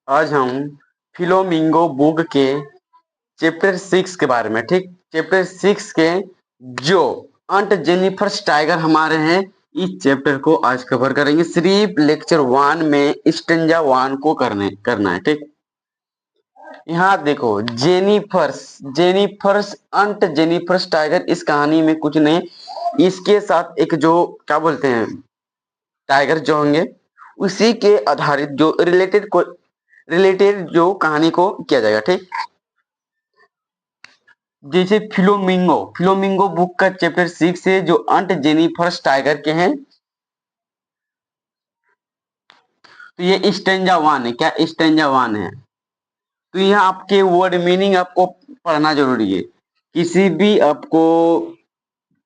आज हम फिलोमिंगो बुक के चैप्टर 6 के बारे में, ठीक, चैप्टर 6 के जो अंट जेनिफर टाइगर हमारे हैं, इस चैप्टर को आज कवर करेंगे। सिर्फ लेक्चर 1 में स्टेंजा 1 को करना है, ठीक। यहाँ देखो, जेनिफर्स जेनिफर्स अंट जेनिफर्स टाइगर, इस कहानी में कुछ नहीं, इसके साथ एक जो क्या बोलते हैं टाइगर जो होंगे, उसी के आधारित जो रिलेटेड जो कहानी को किया जाएगा, ठीक। जैसे फिलोमिंगो बुक का चैप्टर 6 है, जो अंट जेनिफर्स टाइगर के हैं, तो ये स्टेंजा 1 है। क्या स्टेंजा 1 है? तो यहाँ आपके वर्ड मीनिंग आपको पढ़ना जरूरी है। किसी भी आपको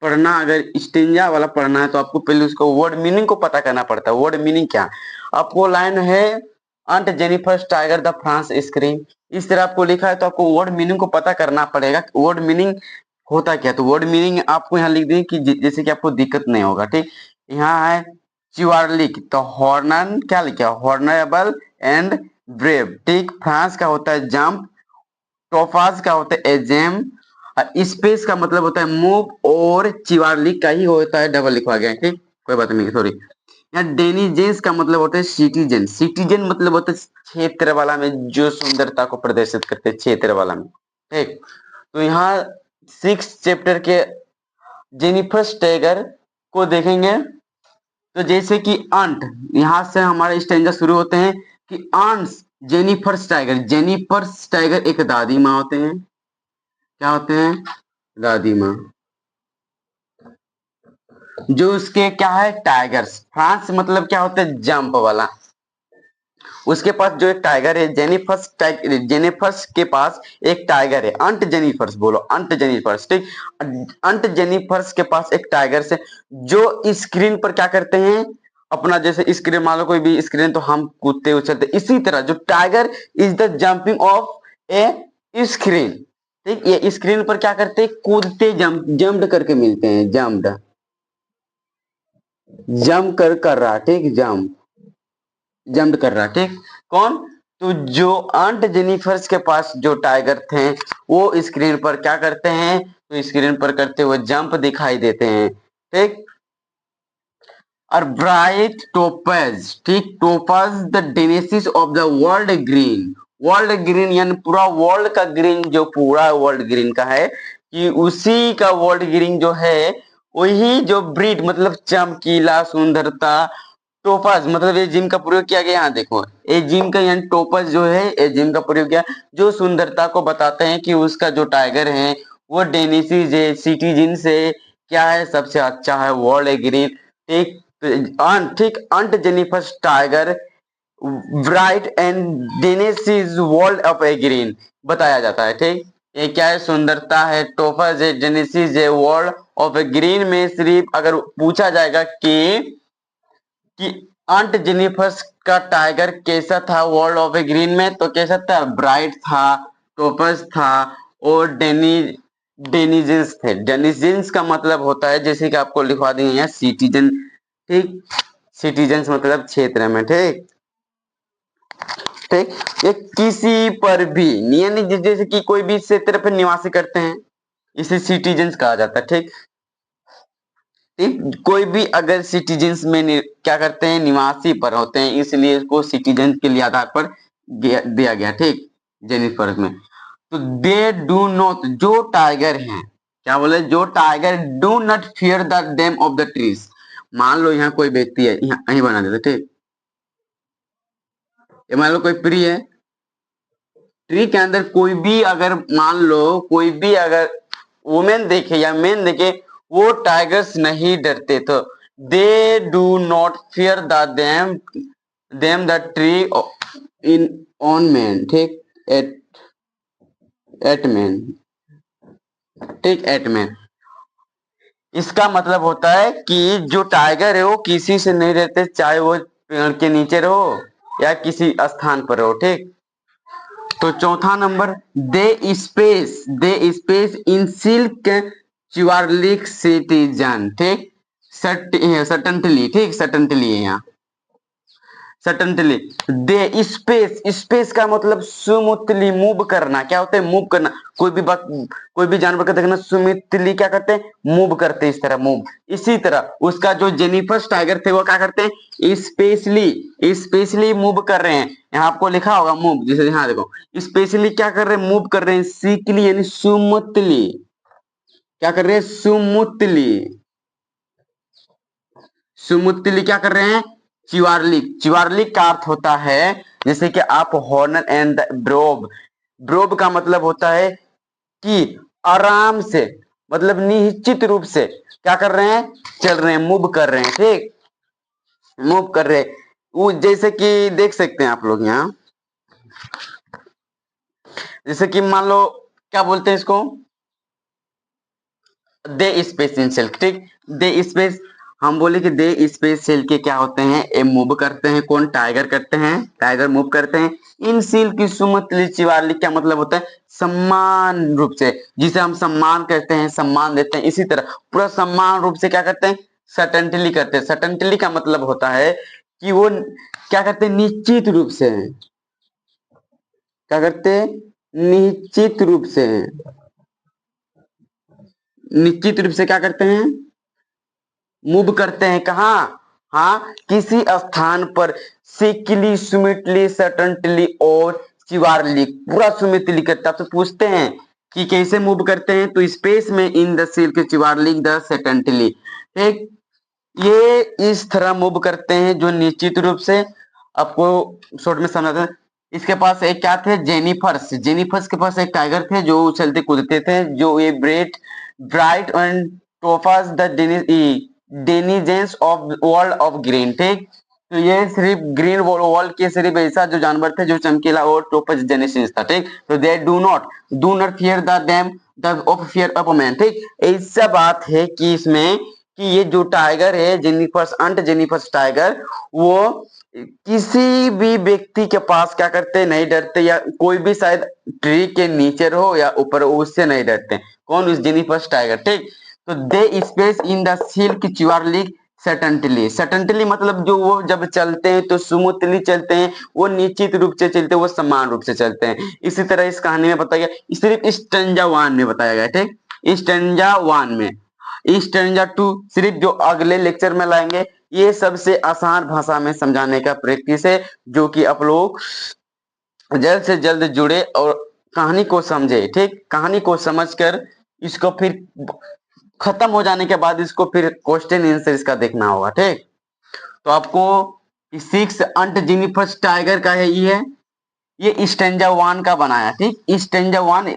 पढ़ना, अगर स्टेंजा वाला पढ़ना है तो आपको पहले उसको वर्ड मीनिंग को पता करना पड़ता है। वर्ड मीनिंग क्या? आपको लाइन है aunt Jennifer tiger the prance screen, इस तरह आपको लिखा है तो आपको वर्ड मीनिंग को पता करना पड़ेगा। वर्ड मीनिंग होता क्या? तो वर्ड मीनिंग आपको यहाँ लिख दें कि जैसे कि आपको दिक्कत नहीं होगा, ठीक। यहाँ है चिवार्लिक, तो हॉर्नन क्या लिखा? हॉर्नेबल एंड ब्रेव, ठीक। फ्रांस का होता है जंप, टोफाज का होता है एजेम, स्पेस का मतलब होता है मूव, और चिवार्लिक का ही होता है डबल लिखवा गया है, ठीक। कोई बात नहीं, सॉरी। यहाँ डेनिजेंस का मतलब होता है सिटीजन। सिटीजन मतलब होता है क्षेत्र वाला में जो सुंदरता को प्रदर्शित करते हैं, क्षेत्र वाला में, ठीक। तो यहाँ 6 चैप्टर के जेनिफर स्टेगर को देखेंगे। तो जैसे कि अंट, यहां से हमारे स्टेंजा शुरू होते हैं कि अंट्स जेनिफर टाइगर एक दादी माँ होते हैं। क्या होते हैं? दादी माँ। जो उसके क्या है? टाइगर्स। फ्रांस मतलब क्या होता है? जंप वाला। उसके पास जो एक टाइगर है, जेनिफर्स के पास एक टाइगर है। अंट जेनिफर्स बोलो, अंट जेनिफर्स, ठीक। अंट जेनिफर्स के पास एक टाइगर से जो स्क्रीन पर क्या करते हैं, अपना जैसे स्क्रीन, मान लो कोई भी स्क्रीन, तो हम कूदते उछलते, इसी तरह जो tiger is the jumping of A screen, ठीक। ये स्क्रीन पर क्या करते हैं? कूदते, जंप करके मिलते हैं, जंप कर रहा, ठीक, जंप कर रहा, ठीक। कौन? तो जो अंट जेनिफर्स के पास जो टाइगर थे, वो स्क्रीन पर क्या करते हैं? तो स्क्रीन पर करते हुए जंप दिखाई देते हैं, ठीक। और ब्राइट टोपेज, ठीक, topaz the denizens of the world green यानी पूरा वर्ल्ड का ग्रीन, जो पूरा वर्ल्ड ग्रीन का है, कि उसी का वर्ल्ड ग्रीन जो है, वही जो ब्रीड मतलब चमकीला, सुंदरता, टोपाज मतलब ये जिम का प्रयोग किया गया। यहाँ देखो, ये जिम का यानी टोपाज जो है, ये जिम का प्रयोग किया, जो सुंदरता को बताते हैं कि उसका जो टाइगर है वो डेनिसिस है, सिटीजन से क्या है, सबसे अच्छा है, वर्ल्ड ग्रीन, ठीक। ठीक, aunt Jennifer tiger bright and denizens world of a green बताया जाता है, ठीक। ये क्या है? सुंदरता है, टोफस है, जेनेसिस है, वर्ल्ड ऑफ ए ग्रीन में सिर्फ अगर पूछा जाएगा कि अंट जेनिफर का टाइगर कैसा था वर्ल्ड ऑफ ए ग्रीन में, तो कैसा था? ब्राइट था, टोपस था, और डेनिजेंस थे। डेनिजेंस का मतलब होता है, जैसे कि आपको लिखवा देंगे यहाँ, सिटीजन, ठीक। सिटीजन्स मतलब क्षेत्र में, ठीक, ठीक। ये किसी पर भी यानी जैसे कि कोई भी क्षेत्र पर निवासी करते हैं, इसे सिटीजन्स कहा जाता है, ठीक, ठीक। कोई भी अगर सिटीजन्स में क्या करते हैं? निवासी पर होते हैं, इसलिए इसको सिटीजन के लिए आधार पर दिया गया, ठीक, जेनिफर में। तो दे डू नॉट, जो टाइगर हैं, क्या बोले? जो tiger do not fear the dame of the trees. मान लो यहाँ कोई व्यक्ति है, यहाँ यही बना देते, ठीक। ये मान लो कोई ट्री है, ट्री के अंदर कोई भी अगर, मान लो कोई भी अगर वुमेन देखे या मेन देखे, वो टाइगर्स नहीं डरते, तो they do not fear the them the tree in on man, ठीक, एट एट मैन, ठीक, एट मैन। इसका मतलब होता है कि जो टाइगर है वो किसी से नहीं रहते, चाहे वो पेड़ के नीचे रहो या किसी स्थान पर रहो, ठीक। तो चौथा नंबर, they pace in sleek chivalric citizen, ठीक, सटनटली, ठीक, सटनटली है यहाँ, सडनली। दे स्पेस, स्पेस का मतलब स्मूथली मूव करना। क्या होता है? मूव करना। कोई भी जानवर का देखना स्मूथली क्या करते हैं? मूव करते हैं, इस तरह मूव। इसी तरह उसका जो जेनिफर टाइगर थे वो क्या करते हैं? स्पेशली स्पेशली मूव कर रहे हैं। यहाँ आपको लिखा होगा मूव, जैसे यहाँ देखो स्पेशली क्या कर रहे हैं? मूव कर रहे हैं। सीकली यानी स्मूथली। क्या कर रहे हैं? स्मूथली। स्मूथली क्या कर रहे हैं? चिवारलिक। चिवारलिक का अर्थ होता है जैसे कि आप हॉर्नर एंड ब्रोब। ब्रोब का मतलब होता है कि आराम से, मतलब निश्चित रूप से क्या कर रहे हैं? चल रहे हैं, मूव कर रहे हैं। ठीक, मूव कर रहे हैं। वो जैसे कि देख सकते हैं आप लोग यहाँ, जैसे कि मान लो क्या बोलते हैं इसको? दे स्पेस इन सेल। ठीक, दे स्पेस, हम बोले कि दे स्पेस सेल के क्या होते हैं? ए मूव करते हैं। कौन? टाइगर करते हैं, टाइगर मूव करते हैं। इन सील की सुमतली चिवारली क्या मतलब होता है? सम्मान रूप से, जिसे हम सम्मान कहते हैं, सम्मान देते हैं। इसी तरह पूरा सम्मान रूप से क्या करते हैं? सटनटली करते हैं। सटनटली का मतलब होता है कि वो क्या करते हैं? निश्चित रूप से। क्या करते हैं? निश्चित रूप से। निश्चित रूप से क्या करते हैं? मूव करते हैं। कहाँ? हाँ, किसी स्थान पर सिकली, सुमिटली, सटनटली और चिवारली, पूरा सुमितली करता। तो पूछते हैं कि कैसे मूव करते हैं? तो स्पेस में इन द सिल्क, चिवारली द सटनटली। ठीक, ये इस तरह मूव करते हैं जो निश्चित रूप से। आपको शॉर्ट में समझाते हैं। इसके पास एक क्या थे? जेनिफर्स। जेनिफर्स के पास एक टाइगर थे जो उछलते कूदते थे, जो ये bright and topaz the denizens of world of green. ठीक, तो ये सिर्फ ग्रीन वर्ल्ड के सिर्फ ऐसा जो जानवर थे जो चमकीला और टोपस जेनेसिस था। ठीक, तो they do not fear the them the of fear of man. ठीक, ऐसा बात है कि इसमें कि ये जो टाइगर है जेनिफर्स, अंट जेनिफर्स टाइगर, वो किसी भी व्यक्ति के पास क्या करते? नहीं डरते, या कोई भी शायद ट्री के नीचे रहो या ऊपर, उससे नहीं डरते। कौन? उस जेनिफर्स टाइगर। ठीक, तो दे स्पेस इन द सिल्क चिवारली सटनटली। सटनटली मतलब जो वो जब चलते हैं तो स्मूथली चलते हैं, वो निश्चित रूप से चलते हैं, वो समान रूप से चलते हैं। इसी तरह इस कहानी में बताया गया, सिर्फ स्टैंजा 1 में बताया गया। ठीक, स्टैंजा 1 में। स्टैंजा 2 सिर्फ जो अगले लेक्चर में लाएंगे। ये सबसे आसान भाषा में समझाने का प्रैक्टिस है, जो कि आप लोग जल्द से जल्द जुड़े और कहानी को समझे। ठीक, कहानी को समझकर इसको फिर खत्म हो जाने के बाद इसको फिर क्वेश्चन आंसर इसका देखना होगा। ठीक, तो आपको 6 अंट जिनिफर्स टाइगर का है ये स्टैंजा 1 का बनाया। ठीक, स्टैंजा 1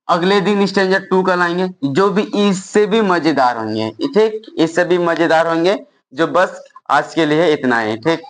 अगले दिन स्टैंजा 2 का लाएंगे, जो भी इससे भी मजेदार होंगे। ठीक, इससे भी मजेदार होंगे। जो बस आज के लिए इतना है। ठीक।